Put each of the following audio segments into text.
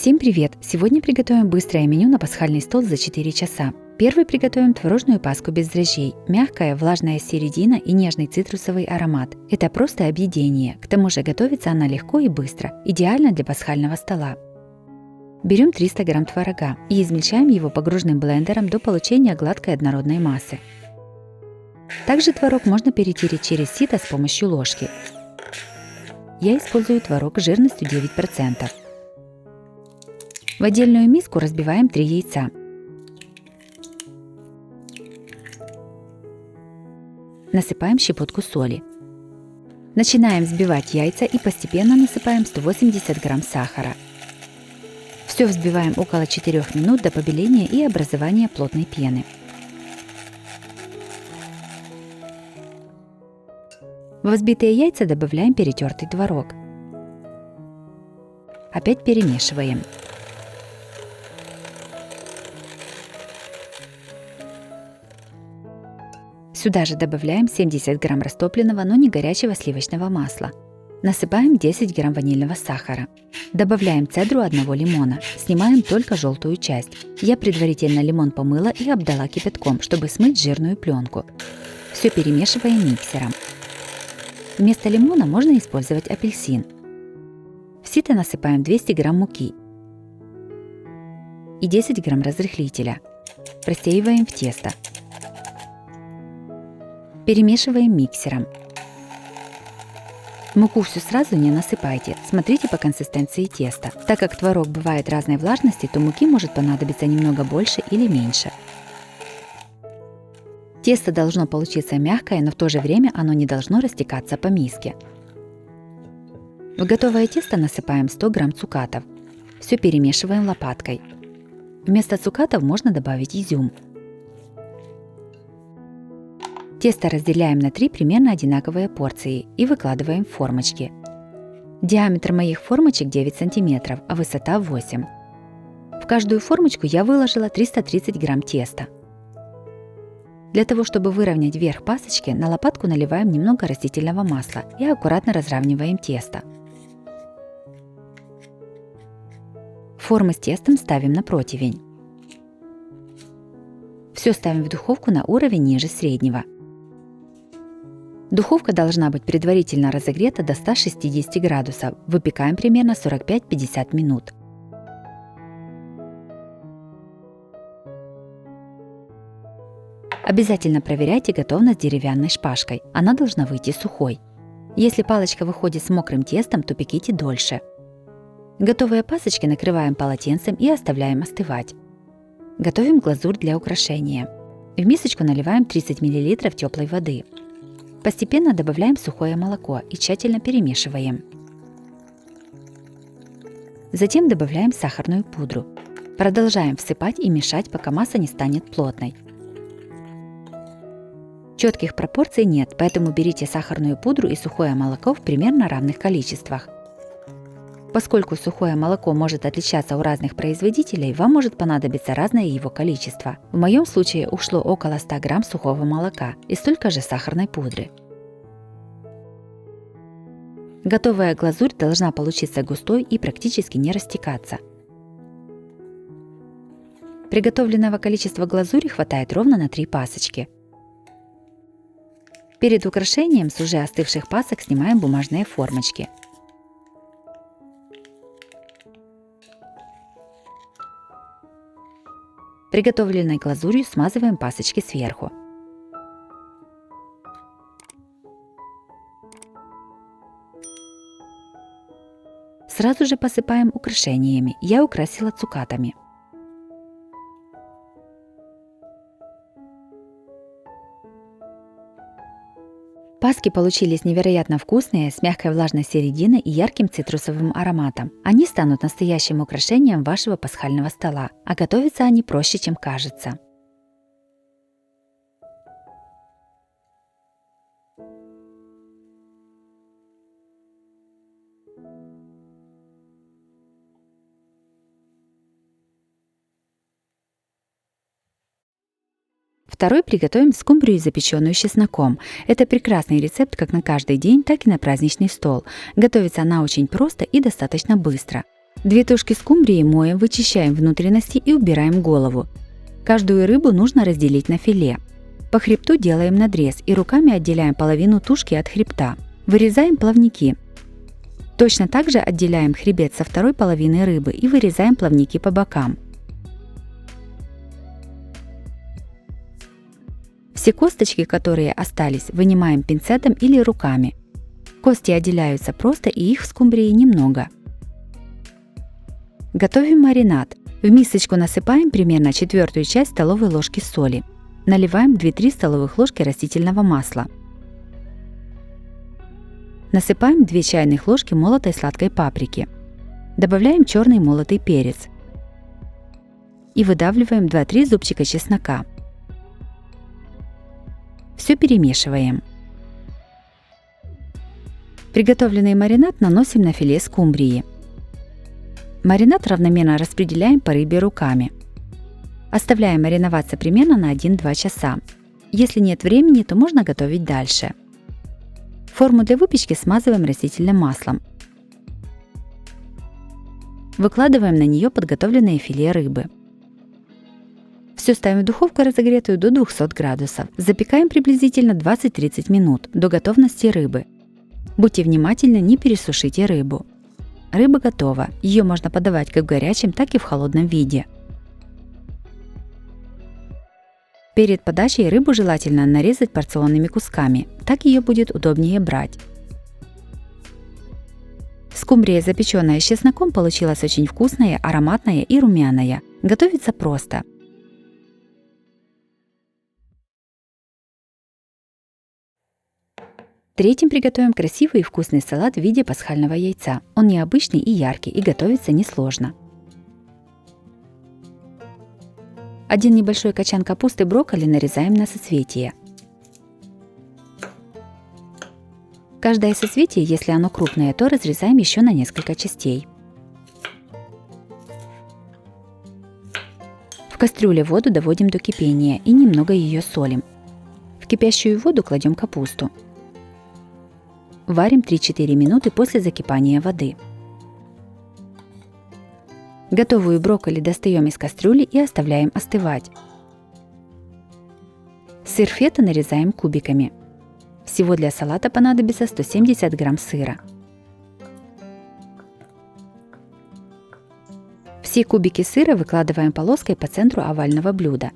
Всем привет! Сегодня приготовим быстрое меню на пасхальный стол за 4 часа. Первый приготовим творожную паску без дрожжей. Мягкая, влажная середина и нежный цитрусовый аромат. Это просто объедение. К тому же готовится она легко и быстро. Идеально для пасхального стола. Берем 300 грамм творога и измельчаем его погружным блендером до получения гладкой однородной массы. Также творог можно перетереть через сито с помощью ложки. Я использую творог жирностью 9%. В отдельную миску разбиваем 3 яйца. Насыпаем щепотку соли. Начинаем взбивать яйца и постепенно насыпаем 180 грамм сахара. Все взбиваем около 4 минут до побеления и образования плотной пены. В взбитые яйца добавляем перетертый творог. Опять перемешиваем. Сюда же добавляем 70 грамм растопленного, но не горячего сливочного масла. Насыпаем 10 грамм ванильного сахара. Добавляем цедру одного лимона. Снимаем только желтую часть. Я предварительно лимон помыла и обдала кипятком, чтобы смыть жирную пленку. Все перемешиваем миксером. Вместо лимона можно использовать апельсин. В сито насыпаем 200 грамм муки и 10 грамм разрыхлителя. Просеиваем в тесто. Перемешиваем миксером. Муку всю сразу не насыпайте, смотрите по консистенции теста. Так как творог бывает разной влажности, то муки может понадобиться немного больше или меньше. Тесто должно получиться мягкое, но в то же время оно не должно растекаться по миске. В готовое тесто насыпаем 100 грамм цукатов. Все перемешиваем лопаткой. Вместо цукатов можно добавить изюм. Тесто разделяем на 3 примерно одинаковые порции и выкладываем в формочки. Диаметр моих формочек 9 см, а высота 8 см. В каждую формочку я выложила 330 грамм теста. Для того, чтобы выровнять верх пасочки, на лопатку наливаем немного растительного масла и аккуратно разравниваем тесто. Формы с тестом ставим на противень. Все ставим в духовку на уровень ниже среднего. Духовка должна быть предварительно разогрета до 160 градусов. Выпекаем примерно 45-50 минут. Обязательно проверяйте готовность деревянной шпажкой. Она должна выйти сухой. Если палочка выходит с мокрым тестом, то пеките дольше. Готовые пасочки накрываем полотенцем и оставляем остывать. Готовим глазурь для украшения. В мисочку наливаем 30 мл теплой воды. Постепенно добавляем сухое молоко и тщательно перемешиваем. Затем добавляем сахарную пудру. Продолжаем всыпать и мешать, пока масса не станет плотной. Четких пропорций нет, поэтому берите сахарную пудру и сухое молоко в примерно равных количествах. Поскольку сухое молоко может отличаться у разных производителей, вам может понадобиться разное его количество. В моем случае ушло около 100 грамм сухого молока и столько же сахарной пудры. Готовая глазурь должна получиться густой и практически не растекаться. Приготовленного количества глазури хватает ровно на 3 пасочки. Перед украшением с уже остывших пасок снимаем бумажные формочки. Приготовленной глазурью смазываем пасочки сверху. Сразу же посыпаем украшениями. Я украсила цукатами. Паски получились невероятно вкусные, с мягкой влажной серединой и ярким цитрусовым ароматом. Они станут настоящим украшением вашего пасхального стола, а готовятся они проще, чем кажется. Второй приготовим скумбрию, запеченную с чесноком. Это прекрасный рецепт как на каждый день, так и на праздничный стол. Готовится она очень просто и достаточно быстро. 2 тушки скумбрии моем, вычищаем внутренности и убираем голову. Каждую рыбу нужно разделить на филе. По хребту делаем надрез и руками отделяем половину тушки от хребта. Вырезаем плавники. Точно так же отделяем хребет со второй половины рыбы и вырезаем плавники по бокам. Все косточки, которые остались, вынимаем пинцетом или руками. Кости отделяются просто, и их в скумбрии немного. Готовим маринад. В мисочку насыпаем примерно 1/4 часть столовой ложки соли. Наливаем 2-3 столовых ложки растительного масла. Насыпаем 2 чайных ложки молотой сладкой паприки. Добавляем черный молотый перец. И выдавливаем 2-3 зубчика чеснока. Все перемешиваем. Приготовленный маринад наносим на филе скумбрии. Маринад равномерно распределяем по рыбе руками. Оставляем мариноваться примерно на 1-2 часа. Если нет времени, то можно готовить дальше. Форму для выпечки смазываем растительным маслом. Выкладываем на нее подготовленное филе рыбы. Все ставим в духовку, разогретую до 200 градусов. Запекаем приблизительно 20-30 минут до готовности рыбы. Будьте внимательны, не пересушите рыбу. Рыба готова. Ее можно подавать как в горячем, так и в холодном виде. Перед подачей рыбу желательно нарезать порционными кусками, так ее будет удобнее брать. Скумбрия, запеченная с чесноком, получилась очень вкусная, ароматная и румяная. Готовится просто. Третьим приготовим красивый и вкусный салат в виде пасхального яйца. Он необычный и яркий, и готовится несложно. 1 небольшой качан капусты брокколи нарезаем на соцветия. Каждое соцветие, если оно крупное, то разрезаем еще на несколько частей. В кастрюле воду доводим до кипения и немного ее солим. В кипящую воду кладем капусту. Варим 3-4 минуты после закипания воды. Готовую брокколи достаем из кастрюли и оставляем остывать. Сыр фета нарезаем кубиками. Всего для салата понадобится 170 грамм сыра. Все кубики сыра выкладываем полоской по центру овального блюда.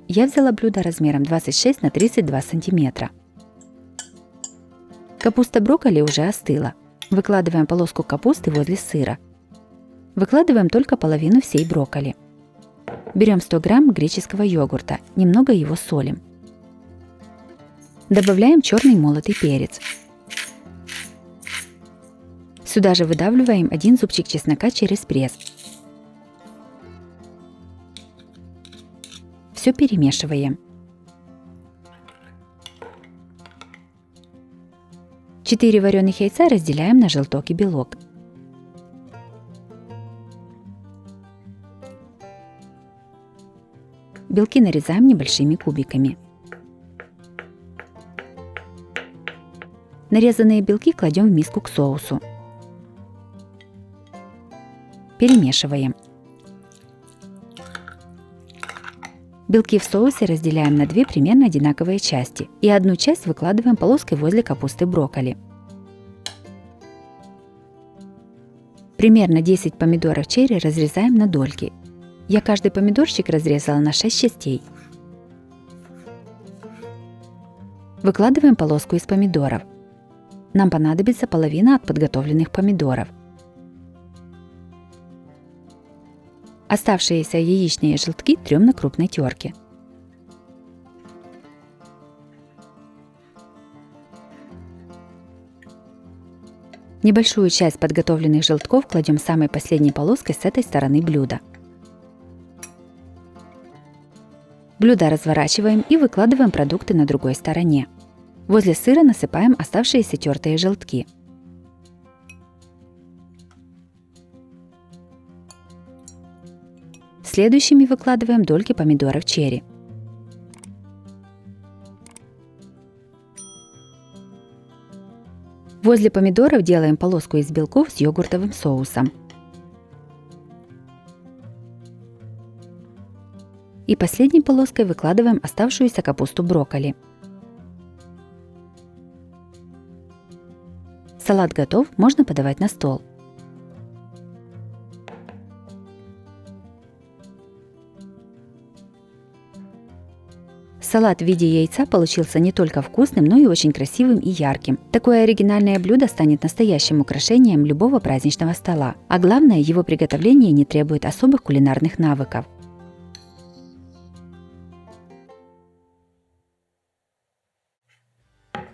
Я взяла блюдо размером 26 на 32 сантиметра. Капуста брокколи уже остыла. Выкладываем полоску капусты возле сыра. Выкладываем только половину всей брокколи. Берем 100 грамм греческого йогурта, немного его солим. Добавляем черный молотый перец. Сюда же выдавливаем 1 зубчик чеснока через пресс. Все перемешиваем. 4 вареных яйца разделяем на желток и белок. Белки нарезаем небольшими кубиками. Нарезанные белки кладем в миску к соусу. Перемешиваем. Белки в соусе разделяем на 2 примерно одинаковые части и 1 часть выкладываем полоской возле капусты брокколи. Примерно 10 помидоров черри разрезаем на дольки. Я каждый помидорчик разрезала на 6 частей. Выкладываем полоску из помидоров. Нам понадобится половина от подготовленных помидоров. Оставшиеся яичные желтки трем на крупной терке. Небольшую часть подготовленных желтков кладем самой последней полоской с этой стороны блюда. Блюдо разворачиваем и выкладываем продукты на другой стороне. Возле сыра насыпаем оставшиеся тертые желтки. Следующими выкладываем дольки помидоров черри. Возле помидоров делаем полоску из белков с йогуртовым соусом. И последней полоской выкладываем оставшуюся капусту брокколи. Салат готов, можно подавать на стол. Салат в виде яйца получился не только вкусным, но и очень красивым и ярким. Такое оригинальное блюдо станет настоящим украшением любого праздничного стола. А главное, его приготовление не требует особых кулинарных навыков.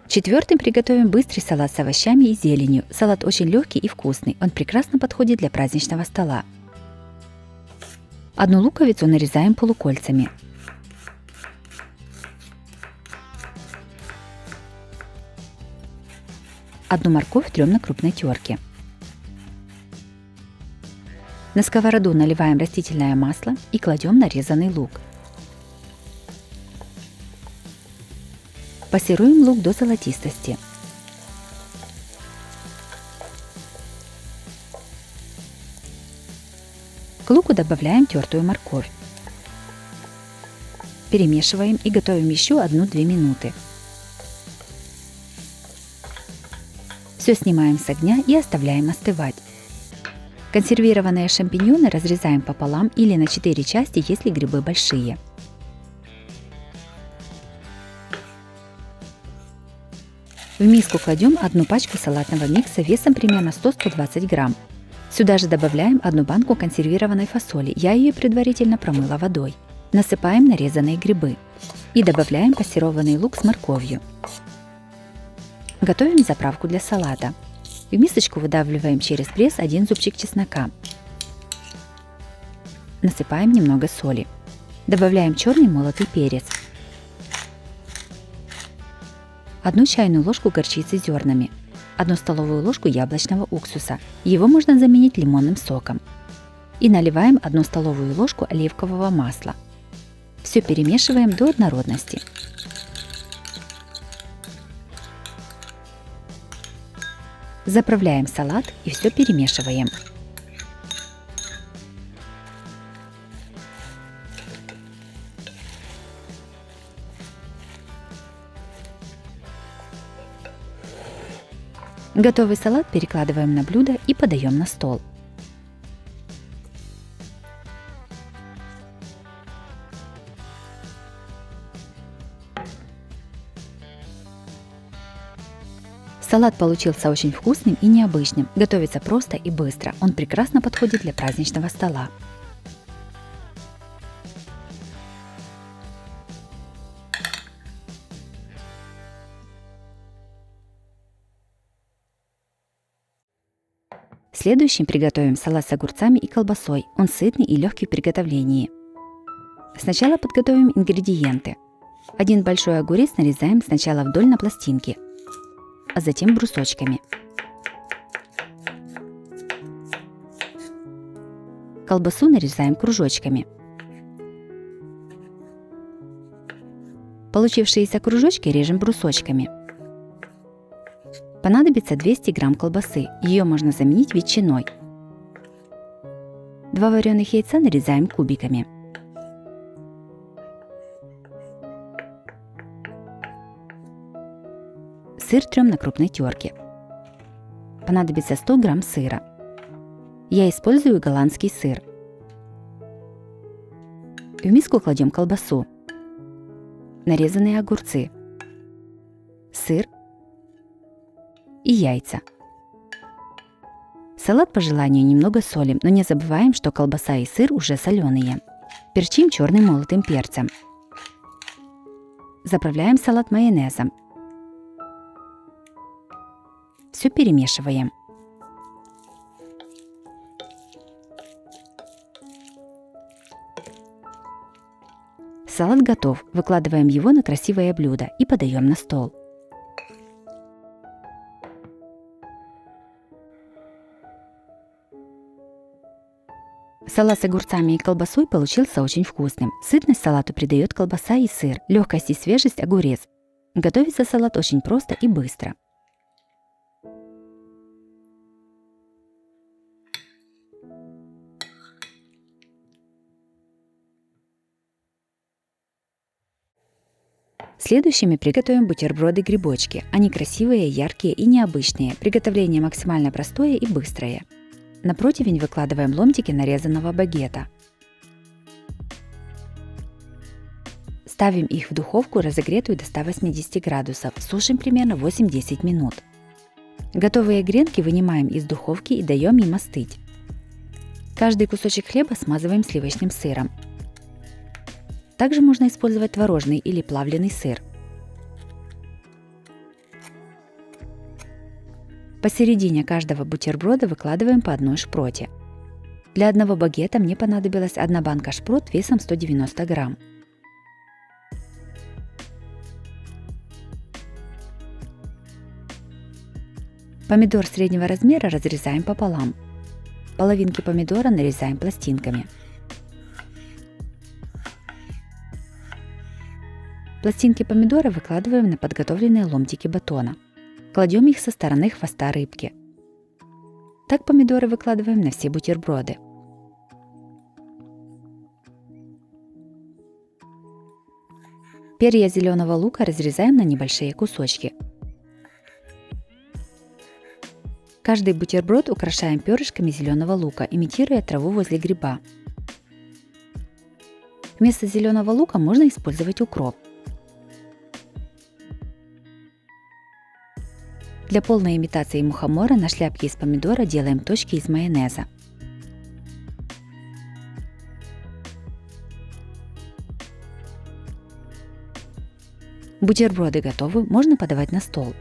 Четвертым приготовим быстрый салат с овощами и зеленью. Салат очень легкий и вкусный, он прекрасно подходит для праздничного стола. Одну луковицу нарезаем полукольцами. Одну морковь трем на крупной терке. На сковороду наливаем растительное масло и кладем нарезанный лук. Пассируем лук до золотистости. К луку добавляем тертую морковь. Перемешиваем и готовим еще 1-2 минуты. Все снимаем с огня и оставляем остывать. Консервированные шампиньоны разрезаем пополам или на 4 части, если грибы большие. В миску кладем одну пачку салатного микса весом примерно 100-120 грамм. Сюда же добавляем одну банку консервированной фасоли, я ее предварительно промыла водой. Насыпаем нарезанные грибы и добавляем пассерованный лук с морковью. Готовим заправку для салата. В мисочку выдавливаем через пресс 1 зубчик чеснока. Насыпаем немного соли. Добавляем черный молотый перец. 1 чайную ложку горчицы с зернами. 1 столовую ложку яблочного уксуса. Его можно заменить лимонным соком. И наливаем 1 столовую ложку оливкового масла. Все перемешиваем до однородности. Заправляем салат и все перемешиваем. Готовый салат перекладываем на блюдо и подаем на стол. Салат получился очень вкусным и необычным. Готовится просто и быстро. Он прекрасно подходит для праздничного стола. Следующим приготовим салат с огурцами и колбасой. Он сытный и легкий в приготовлении. Сначала подготовим ингредиенты. 1 большой огурец нарезаем сначала вдоль на пластинки, а затем брусочками. Колбасу нарезаем кружочками. Получившиеся кружочки режем брусочками. Понадобится 200 грамм колбасы, ее можно заменить ветчиной. 2 вареных яйца нарезаем кубиками. Сыр трем на крупной терке. Понадобится 100 грамм сыра. Я использую голландский сыр. В миску кладем колбасу, нарезанные огурцы, сыр и яйца. Салат по желанию немного солим, но не забываем, что колбаса и сыр уже соленые. Перчим черным молотым перцем. Заправляем салат майонезом. Все перемешиваем. Салат готов. Выкладываем его на красивое блюдо и подаем на стол. Салат с огурцами и колбасой получился очень вкусным. Сытность салату придает колбаса и сыр, легкость и свежесть огурец. Готовится салат очень просто и быстро. Следующими приготовим бутерброды-грибочки. Они красивые, яркие и необычные. Приготовление максимально простое и быстрое. На противень выкладываем ломтики нарезанного багета. Ставим их в духовку, разогретую до 180 градусов. Сушим примерно 8-10 минут. Готовые гренки вынимаем из духовки и даем им остыть. Каждый кусочек хлеба смазываем сливочным сыром. Также можно использовать творожный или плавленый сыр. Посередине каждого бутерброда выкладываем по одной шпроте. Для одного багета мне понадобилась одна банка шпрот весом 190 грамм. Помидор среднего размера разрезаем пополам. Половинки помидора нарезаем пластинками. Пластинки помидора выкладываем на подготовленные ломтики батона. Кладем их со стороны хвоста рыбки. Так помидоры выкладываем на все бутерброды. Перья зеленого лука разрезаем на небольшие кусочки. Каждый бутерброд украшаем перышками зеленого лука, имитируя траву возле гриба. Вместо зеленого лука можно использовать укроп. Для полной имитации мухомора на шляпке из помидора делаем точки из майонеза. Бутерброды готовы, можно подавать на стол.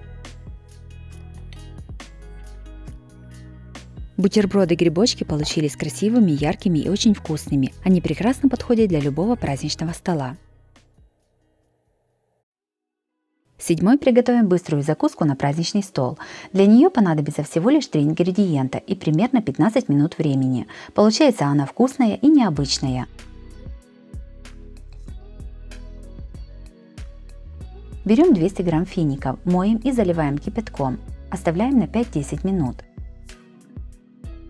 Бутерброды-грибочки получились красивыми, яркими и очень вкусными. Они прекрасно подходят для любого праздничного стола. Седьмой приготовим быструю закуску на праздничный стол. Для нее понадобится всего лишь 3 ингредиента и примерно 15 минут времени. Получается она вкусная и необычная. Берем 200 грамм фиников, моем и заливаем кипятком. Оставляем на 5-10 минут.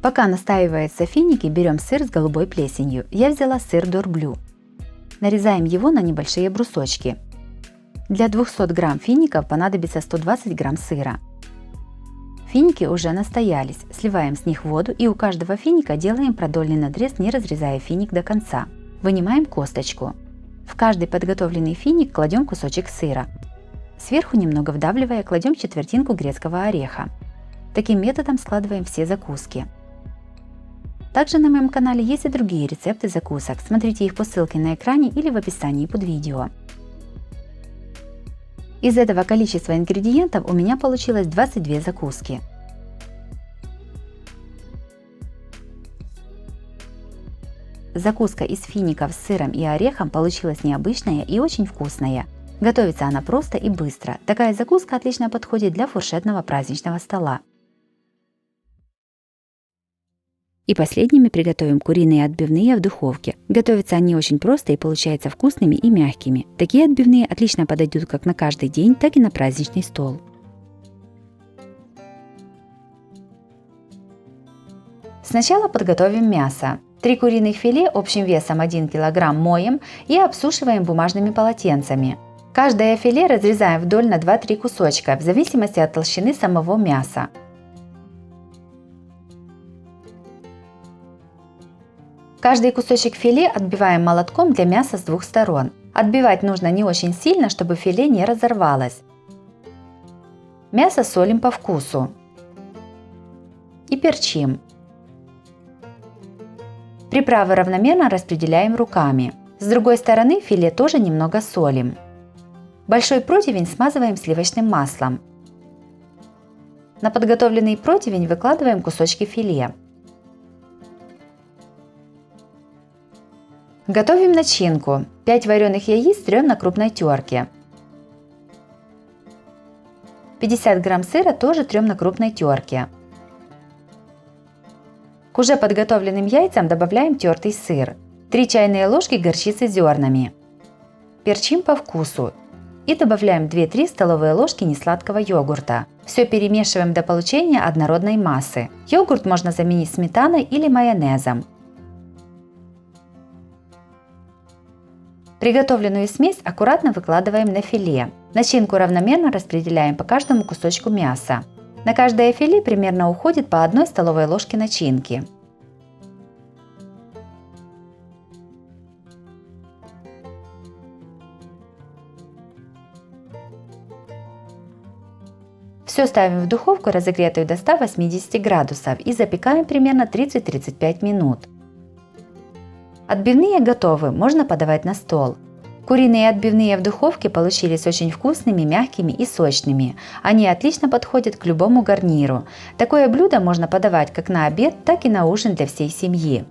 Пока настаиваются финики, берем сыр с голубой плесенью. Я взяла сыр дорблю. Нарезаем его на небольшие брусочки. Для 200 грамм фиников понадобится 120 грамм сыра. Финики уже настоялись, сливаем с них воду и у каждого финика делаем продольный надрез, не разрезая финик до конца. Вынимаем косточку. В каждый подготовленный финик кладем кусочек сыра. Сверху немного вдавливая, кладем четвертинку грецкого ореха. Таким методом складываем все закуски. Также на моем канале есть и другие рецепты закусок, смотрите их по ссылке на экране или в описании под видео. Из этого количества ингредиентов у меня получилось 22 закуски. Закуска из фиников с сыром и орехом получилась необычная и очень вкусная. Готовится она просто и быстро. Такая закуска отлично подходит для фуршетного праздничного стола. И последними приготовим куриные отбивные в духовке. Готовятся они очень просто и получаются вкусными и мягкими. Такие отбивные отлично подойдут как на каждый день, так и на праздничный стол. Сначала подготовим мясо. 3 куриных филе общим весом 1 кг моем и обсушиваем бумажными полотенцами. Каждое филе разрезаем вдоль на 2-3 кусочка, в зависимости от толщины самого мяса. Каждый кусочек филе отбиваем молотком для мяса с двух сторон. Отбивать нужно не очень сильно, чтобы филе не разорвалось. Мясо солим по вкусу. И перчим. Приправы равномерно распределяем руками. С другой стороны филе тоже немного солим. Большой противень смазываем сливочным маслом. На подготовленный противень выкладываем кусочки филе. Готовим начинку. 5 вареных яиц трем на крупной терке. 50 грамм сыра тоже трем на крупной терке. К уже подготовленным яйцам добавляем тертый сыр. 3 чайные ложки горчицы с зернами. Перчим по вкусу. И добавляем 2-3 столовые ложки несладкого йогурта. Все перемешиваем до получения однородной массы. Йогурт можно заменить сметаной или майонезом. Приготовленную смесь аккуратно выкладываем на филе. Начинку равномерно распределяем по каждому кусочку мяса. На каждое филе примерно уходит по 1 столовой ложке начинки. Все ставим в духовку, разогретую до 180 градусов, и запекаем примерно 30-35 минут. Отбивные готовы, можно подавать на стол. Куриные отбивные в духовке получились очень вкусными, мягкими и сочными. Они отлично подходят к любому гарниру. Такое блюдо можно подавать как на обед, так и на ужин для всей семьи.